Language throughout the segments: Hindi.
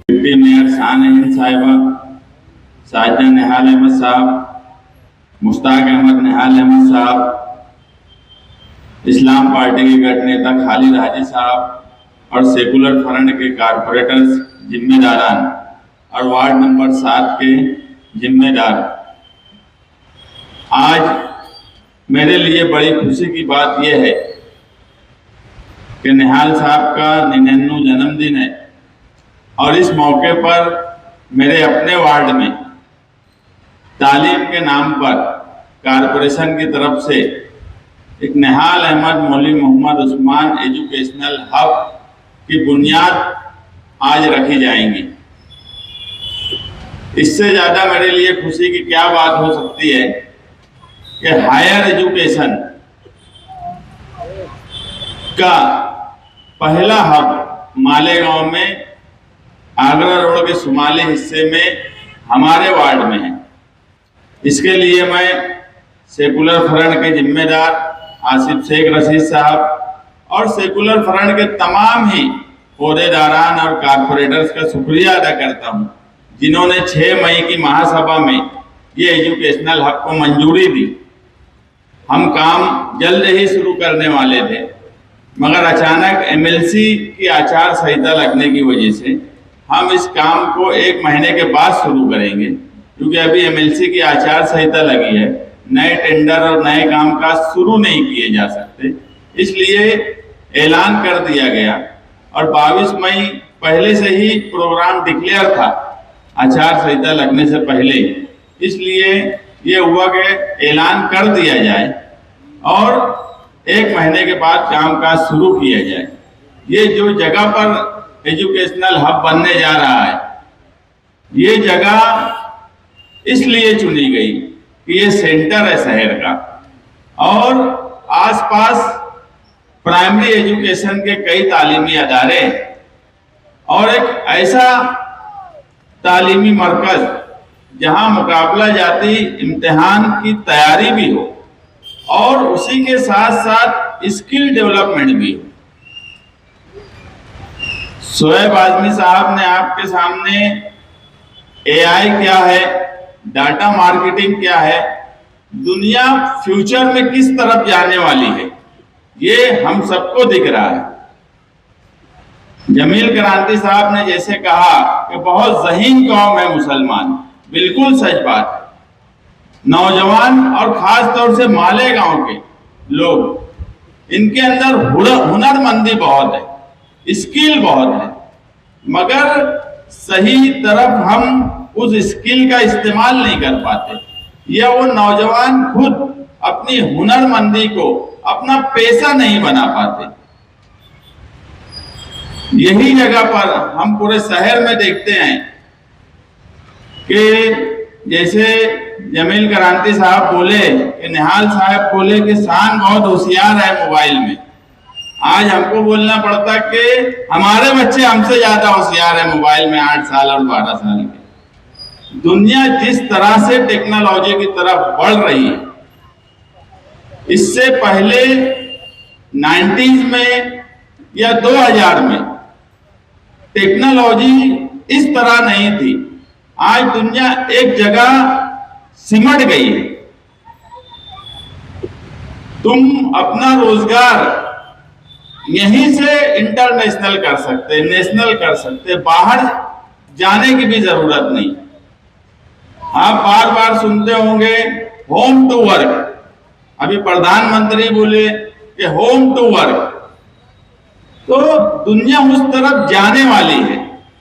डिप्टी मेयर शान हिंद साहिबा, साजिदा निहाल अहमद साहब, मुश्ताक अहमद निहाल अहमद साहब, इस्लाम पार्टी के गठ नेता खालिद हाजी साहब और सेकुलर फ्रंट के कारपोरेटर्स जिम्मेदारान और वार्ड नंबर 7 के जिम्मेदार, आज मेरे लिए बड़ी खुशी की बात यह है कि निहाल साहब का 99वां जन्मदिन है और इस मौके पर मेरे अपने वार्ड में तालीम के नाम पर कारपोरेशन की तरफ से एक निहाल अहमद मौलवी मोहम्मद उस्मान एजुकेशनल हब की बुनियाद आज रखी जाएंगी। इससे ज़्यादा मेरे लिए खुशी की क्या बात हो सकती है कि हायर एजुकेशन का पहला हब मालेगांव में आगरा रोड के शुमाली हिस्से में हमारे वार्ड में है। इसके लिए मैं सेकुलर फ्रंट के जिम्मेदार आसिफ शेख रशीद साहब और सेकुलर फ्रंट के तमाम ही ओहदेदारान और कारपोरेटर्स का शुक्रिया अदा करता हूं, जिन्होंने 6 मई की महासभा में ये एजुकेशनल हब को मंजूरी दी। हम काम जल्द ही शुरू करने वाले थे, मगर अचानक एमएलसी की आचार संहिता लगने की वजह से हम इस काम को 1 महीने के बाद शुरू करेंगे, क्योंकि अभी एमएलसी की आचार संहिता लगी है। नए टेंडर और नए काम काज शुरू नहीं किए जा सकते, इसलिए ऐलान कर दिया गया और 22 मई पहले से ही प्रोग्राम डिक्लेयर था आचार संहिता लगने से पहले। इसलिए ये हुआ कि ऐलान कर दिया जाए और 1 महीने के बाद काम काज शुरू किया जाए। ये जो जगह पर एजुकेशनल हब बनने जा रहा है, ये जगह इसलिए चुनी गई कि ये सेंटर है शहर का और आसपास प्राइमरी एजुकेशन के कई तालीमी अदारे और एक ऐसा तालीमी मरकज जहां मुकाबला जाती इम्तिहान की तैयारी भी हो और उसी के साथ साथ स्किल डेवलपमेंट भी हो। शोएब आजमी साहब ने आपके सामने एआई क्या है, डाटा मार्केटिंग क्या है, दुनिया फ्यूचर में किस तरफ जाने वाली है, ये हम सबको दिख रहा है। जमील क्रांति साहब ने जैसे कहा कि बहुत ज़हीन कौम है मुसलमान, बिल्कुल सच बात है। नौजवान और खास तौर से मालेगांव के लोग, इनके अंदर हुनरमंदी बहुत है, स्किल बहुत है, मगर सही तरफ हम उस स्किल का इस्तेमाल नहीं कर पाते, या वो नौजवान खुद अपनी हुनरमंदी को अपना पेशा नहीं बना पाते। यही जगह पर हम पूरे शहर में देखते हैं कि जैसे जमील क्रांति साहब बोले कि निहाल साहब बोले कि शान बहुत होशियार है मोबाइल में, आज हमको बोलना पड़ता कि हमारे बच्चे हमसे ज्यादा होशियार है मोबाइल में, 8 साल और 12 साल के। दुनिया जिस तरह से टेक्नोलॉजी की तरफ बढ़ रही है, इससे पहले 90s में या 2000 में टेक्नोलॉजी इस तरह नहीं थी। आज दुनिया एक जगह सिमट गई है। तुम अपना रोजगार यहीं से इंटरनेशनल कर सकते, नेशनल कर सकते, बाहर जाने की भी जरूरत नहीं। आप बार बार सुनते होंगे होम टू वर्क, अभी प्रधानमंत्री बोले कि होम टू वर्क, तो दुनिया उस तरफ जाने वाली है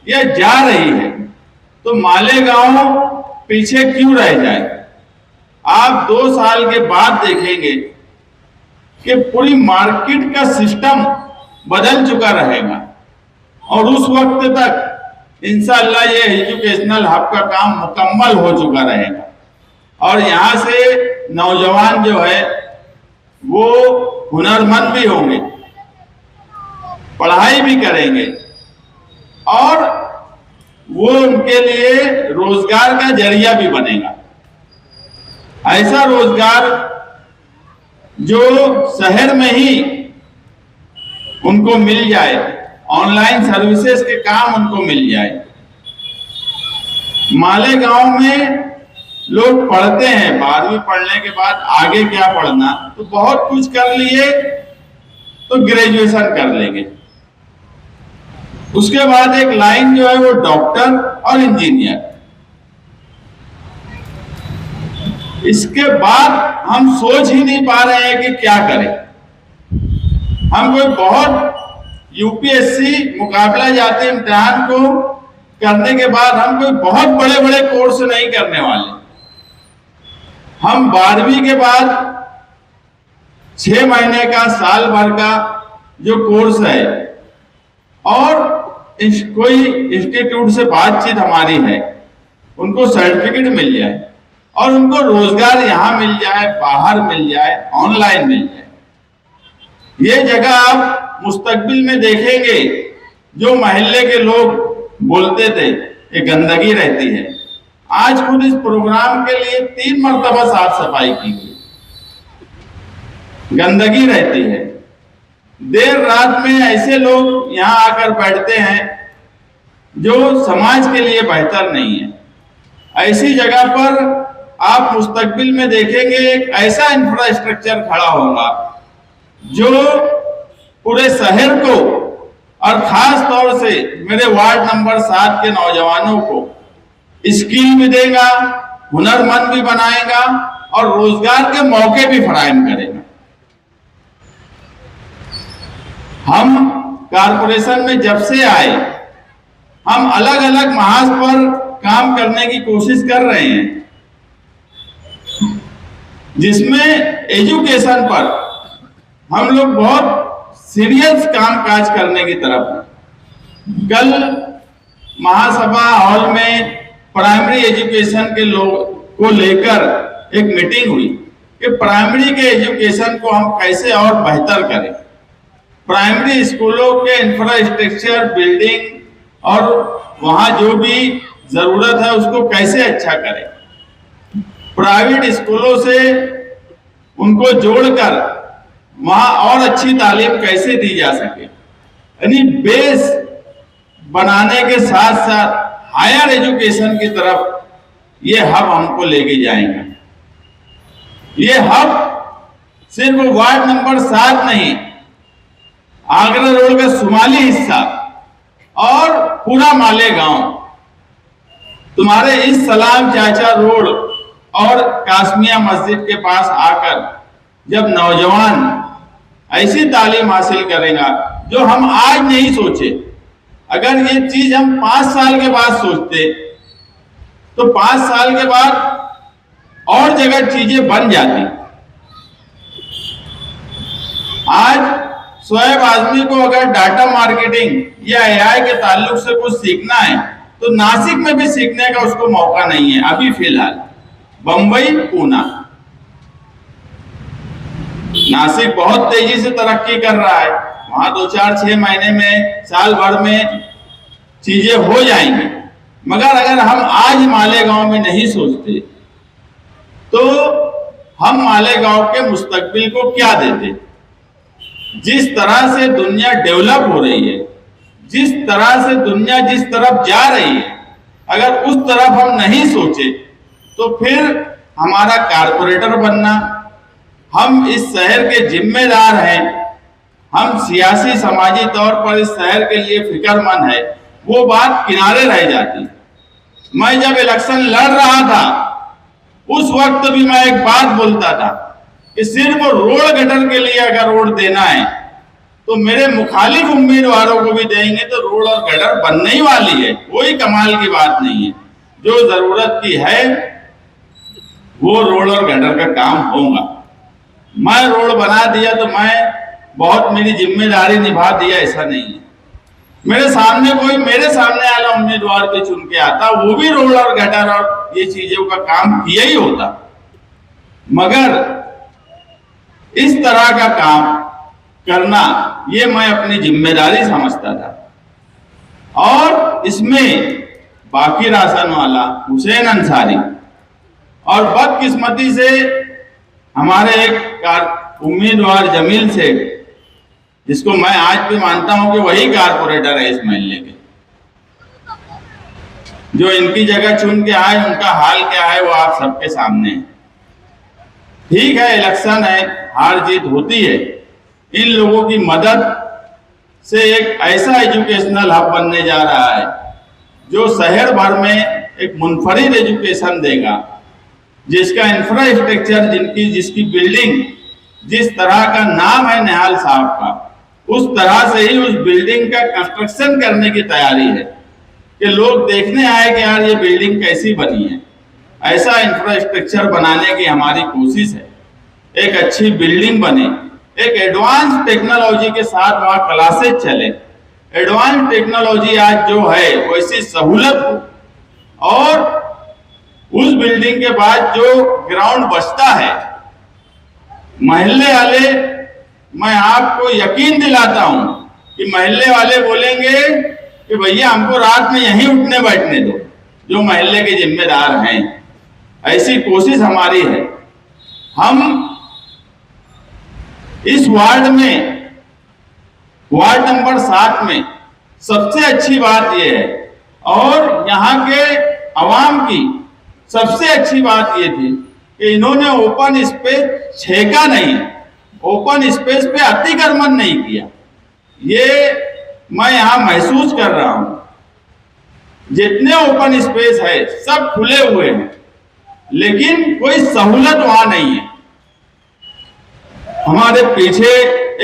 या जा रही है, तो मालेगांव पीछे क्यों रह जाए। आप 2 साल के बाद देखेंगे कि पूरी मार्केट का सिस्टम बदल चुका रहेगा और उस वक्त तक इंशाअल्लाह ये एजुकेशनल हब का काम मुकम्मल हो चुका रहेगा और यहाँ से नौजवान जो है वो हुनरमंद भी होंगे, पढ़ाई भी करेंगे और वो उनके लिए रोजगार का जरिया भी बनेगा। ऐसा रोजगार जो शहर में ही उनको मिल जाए, ऑनलाइन सर्विसेज के काम उनको मिल जाए, मालेगांव में लोग पढ़ते हैं, 12वीं पढ़ने के बाद आगे क्या पढ़ना, तो बहुत कुछ कर लिए तो ग्रेजुएशन कर लेंगे, उसके बाद एक लाइन जो है वो डॉक्टर और इंजीनियर। इसके बाद हम सोच ही नहीं पा रहे हैं कि क्या करें। हम कोई बहुत यूपीएससी मुकाबला जाती इम्तिहान को करने के बाद हम कोई बहुत बड़े बड़े कोर्स नहीं करने वाले। हम 12वीं के बाद 6 महीने का, साल भर का जो कोर्स है और कोई इंस्टीट्यूट से बातचीत हमारी है, उनको सर्टिफिकेट मिल जाए और उनको रोजगार यहां मिल जाए, बाहर मिल जाए, ऑनलाइन मिल जाए। ये जगह आप मुस्तकबिल में देखेंगे, जो मोहल्ले के लोग बोलते थे ये गंदगी रहती है, आज खुद इस प्रोग्राम के लिए 3 मरतबा साफ सफाई की गई। गंदगी रहती है, देर रात में ऐसे लोग यहां आकर बैठते हैं जो समाज के लिए बेहतर नहीं है। ऐसी जगह पर आप मुस्तकबिल में देखेंगे एक ऐसा इंफ्रास्ट्रक्चर खड़ा होगा जो पूरे शहर को और खास तौर से मेरे वार्ड नंबर 7 के नौजवानों को स्किल भी देगा, हुनरमंद भी बनाएगा और रोजगार के मौके भी फराहम करेगा। हम कारपोरेशन में जब से आए, हम अलग अलग महाज पर काम करने की कोशिश कर रहे हैं, जिसमें एजुकेशन पर हम लोग बहुत सीरियस काम काज करने की तरफ हैं। कल महासभा हॉल में प्राइमरी एजुकेशन के लोग को लेकर एक मीटिंग हुई कि प्राइमरी के एजुकेशन को हम कैसे और बेहतर करें, प्राइमरी स्कूलों के इंफ्रास्ट्रक्चर, बिल्डिंग और वहां जो भी जरूरत है उसको कैसे अच्छा करें, प्राइवेट स्कूलों से उनको जोड़कर वहां और अच्छी तालीम कैसे दी जा सके। यानी बेस बनाने के साथ साथ हायर एजुकेशन की तरफ ये हब हमको लेके जाएंगे। ये हब सिर्फ वार्ड नंबर 7 नहीं, आगरा रोड का शुमाली हिस्सा और पूरा मालेगांव, तुम्हारे इस सलाम चाचा रोड और कासमिया मस्जिद के पास आकर जब नौजवान ऐसी तालीम हासिल करेगा जो हम आज नहीं सोचे, अगर ये चीज हम 5 साल के बाद सोचते तो 5 साल के बाद और जगह चीजें बन जाती। आज शोएब आजमी को अगर डाटा मार्केटिंग या एआई के ताल्लुक से कुछ सीखना है तो नासिक में भी सीखने का उसको मौका नहीं है अभी फिलहाल। बंबई, पूना, नासिक बहुत तेजी से तरक्की कर रहा है, वहां 2-4-6 महीने में, साल भर में चीजें हो जाएंगी। मगर अगर हम आज मालेगांव में नहीं सोचते तो हम मालेगांव के मुस्तकबिल को क्या देते। जिस तरह से दुनिया डेवलप हो रही है, जिस तरह से दुनिया जिस तरफ जा रही है, अगर उस तरफ हम नहीं सोचे तो फिर हमारा कारपोरेटर बनना, हम इस शहर के जिम्मेदार हैं, हम सियासी समाजी तौर पर इस शहर के लिए फिक्रमंद है, वो बात किनारे रह जाती। मैं जब इलेक्शन लड़ रहा था उस वक्त भी मैं एक बात बोलता था कि सिर्फ रोड गटर के लिए अगर रोड देना है तो मेरे मुखालिफ उम्मीदवारों को भी देंगे तो रोड और गटर बनने ही वाली है, कोई कमाल की बात नहीं है। जो जरूरत की है वो रोड और गटर का काम होगा। मैं रोड बना दिया तो मैं बहुत मेरी जिम्मेदारी निभा दिया, ऐसा नहीं है। मेरे सामने वाला उम्मीदवार भी चुन के आता, वो भी रोड और गटर और ये चीजों का काम किया ही होता, मगर इस तरह का काम करना ये मैं अपनी जिम्मेदारी समझता था। और इसमें बाकी राशन वाला हुसैन अंसारी और बदकिस्मती से हमारे एक उम्मीदवार जमील सेठ, जिसको मैं आज भी मानता हूं कि वही कारपोरेटर है इस मोहल्ले के, जो इनकी जगह चुन के आए उनका हाल क्या है वो आप सबके सामने है। ठीक है, इलेक्शन है, हार जीत होती है। इन लोगों की मदद से एक ऐसा एजुकेशनल हब बनने जा रहा है जो शहर भर में एक मुनफरिद एजुकेशन देगा, जिसका इंफ्रास्ट्रक्चर, जिसकी बिल्डिंग जिस तरह का नाम है निहाल साहब का, उस तरह से ही उस बिल्डिंग का कंस्ट्रक्शन करने की तैयारी है कि लोग देखने आए कि यार ये बिल्डिंग कैसी बनी है। ऐसा इंफ्रास्ट्रक्चर बनाने की हमारी कोशिश है। एक अच्छी बिल्डिंग बने, एक एडवांस टेक्नोलॉजी के साथ वहां क्लासेज चले। एडवांस टेक्नोलॉजी आज जो है वैसी सहूलत हो, और उस बिल्डिंग के बाद जो ग्राउंड बचता है, मोहल्ले वाले, मैं आपको यकीन दिलाता हूं कि मोहल्ले वाले बोलेंगे कि भैया हमको रात में यहीं उठने बैठने दो, जो मोहल्ले के जिम्मेदार हैं। ऐसी कोशिश हमारी है। हम इस वार्ड में, वार्ड नंबर 7 में सबसे अच्छी बात यह है, और यहाँ के अवाम की सबसे अच्छी बात यह थी कि इन्होंने ओपन स्पेस छेका नहीं, ओपन स्पेस पे अतिक्रमण नहीं किया। ये मैं यहाँ महसूस कर रहा हूं। जितने ओपन स्पेस है सब खुले हुए हैं, लेकिन कोई सहूलत वहां नहीं है। हमारे पीछे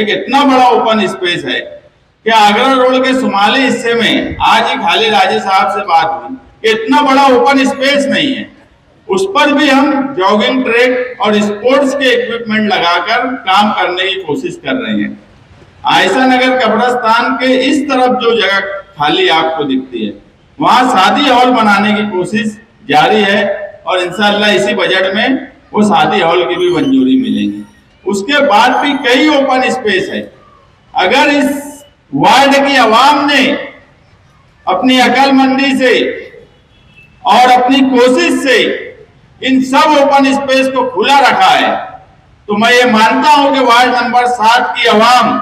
एक इतना बड़ा ओपन स्पेस है कि आगरा रोड के शुमाली हिस्से में आज ही खाली राजे साहब से बात हुई कि इतना बड़ा ओपन स्पेस नहीं है। उस पर भी हम जॉगिंग ट्रैक और स्पोर्ट्स के इक्विपमेंट लगाकर काम करने की कोशिश कर रहे हैं। आयशा नगर कब्रिस्तान के इस तरफ जो जगह खाली आपको दिखती है, वहां शादी हॉल बनाने की कोशिश जारी है, और इंशाअल्लाह इसी बजट में वो शादी हॉल की भी मंजूरी मिलेगी। उसके बाद भी कई ओपन स्पेस है। अगर इस वार्ड की आवाम ने अपनी अक्लमंदी से और अपनी कोशिश से इन सब ओपन स्पेस को खुला रखा है, तो मैं ये मानता हूं कि वार्ड नंबर 7 की आवाम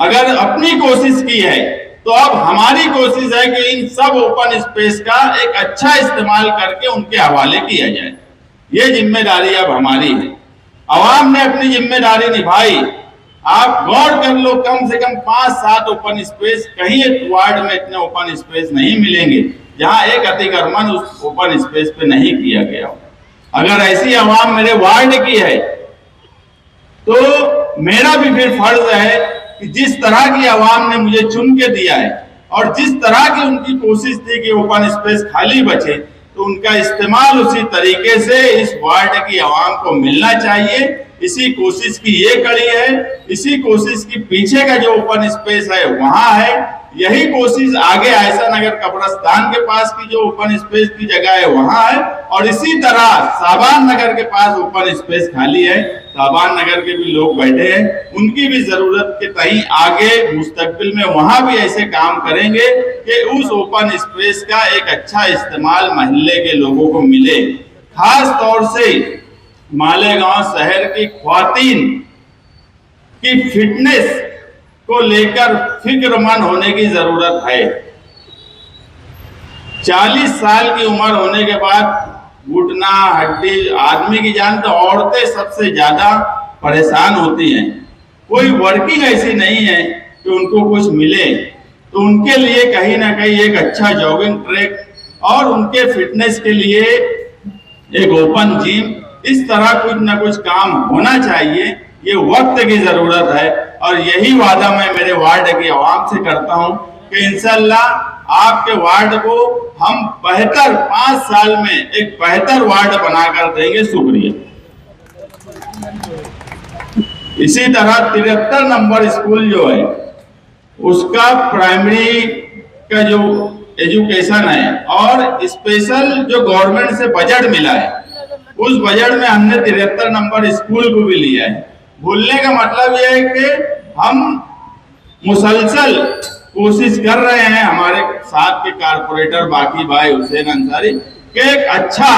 अगर अपनी कोशिश की है, तो अब हमारी कोशिश है कि इन सब ओपन स्पेस का एक अच्छा इस्तेमाल करके उनके हवाले किया जाए। ये जिम्मेदारी अब हमारी है। आवाम ने अपनी जिम्मेदारी निभाई। आप गौर कर लो, कम से कम 5-7 ओपन स्पेस, कहीं एक वार्ड में इतने ओपन स्पेस नहीं मिलेंगे जहां एक अतिक्रमण उस ओपन स्पेस पे नहीं किया गया हो। अगर ऐसी आवाम मेरे वार्ड की है, तो मेरा भी फिर फर्ज है कि जिस तरह की आवाम ने मुझे चुन के दिया है और जिस तरह की उनकी कोशिश थी कि ओपन स्पेस खाली बचे, तो उनका इस्तेमाल उसी तरीके से इस वार्ड की आवाम को मिलना चाहिए। इसी कोशिश की ये कड़ी है, इसी कोशिश की पीछे का जो ओपन स्पेस है वहां है। यही कोशिश आगे आयशा नगर कब्रिस्तान के पास की जो ओपन स्पेस की जगह है वहां है, और इसी तरह साबान नगर के पास ओपन स्पेस खाली है। साबान नगर के भी लोग बैठे हैं, उनकी भी जरूरत के तहीं आगे मुस्तकबिल में वहां भी ऐसे काम करेंगे कि उस ओपन स्पेस का एक अच्छा इस्तेमाल मोहल्ले के लोगों को मिले। खास तौर से मालेगांव शहर की ख्वातीन की फिटनेस को लेकर फिक्रमंद होने की जरूरत है। 40 साल की उम्र होने के बाद घुटना, हड्डी, आदमी की जान, तो औरतें सबसे ज्यादा परेशान होती हैं। कोई वर्किंग ऐसी नहीं है कि उनको कुछ मिले, तो उनके लिए कहीं ना कहीं एक अच्छा जॉगिंग ट्रैक और उनके फिटनेस के लिए एक ओपन जिम, इस तरह कुछ ना कुछ काम होना चाहिए। ये वक्त की जरूरत है, और यही वादा मैं मेरे वार्ड की आवाम से करता हूं कि इंशाअल्लाह आपके वार्ड को हम बेहतर 5 साल में एक बेहतर वार्ड बनाकर देंगे। शुक्रिया। इसी तरह 73 नंबर स्कूल जो है, उसका प्राइमरी का जो एजुकेशन है और स्पेशल जो गवर्नमेंट से बजट मिला है, उस बजट में हमने 73 नंबर स्कूल को भी लिया है। बोलने का मतलब यह है कि हम मुसलसल कोशिश कर रहे हैं, हमारे साथ के कारपोरेटर बाकी भाई हुसैन अंसारी, कि एक अच्छा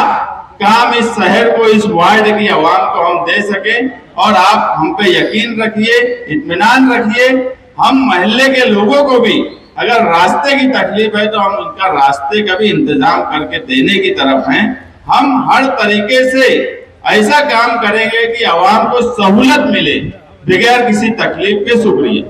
काम इस शहर को, इस वार्ड की आवाम को हम दे सके। और आप हम पे यकीन रखिए, इत्मीनान रखिए, हम मोहल्ले के लोगों को भी अगर रास्ते की तकलीफ है तो हम उनका रास्ते का भी इंतजाम करके देने की तरफ हैं। हम हर तरीके से ऐसा काम करेंगे कि आवाम को सहूलत मिले बगैर किसी तकलीफ के। शुक्रिया।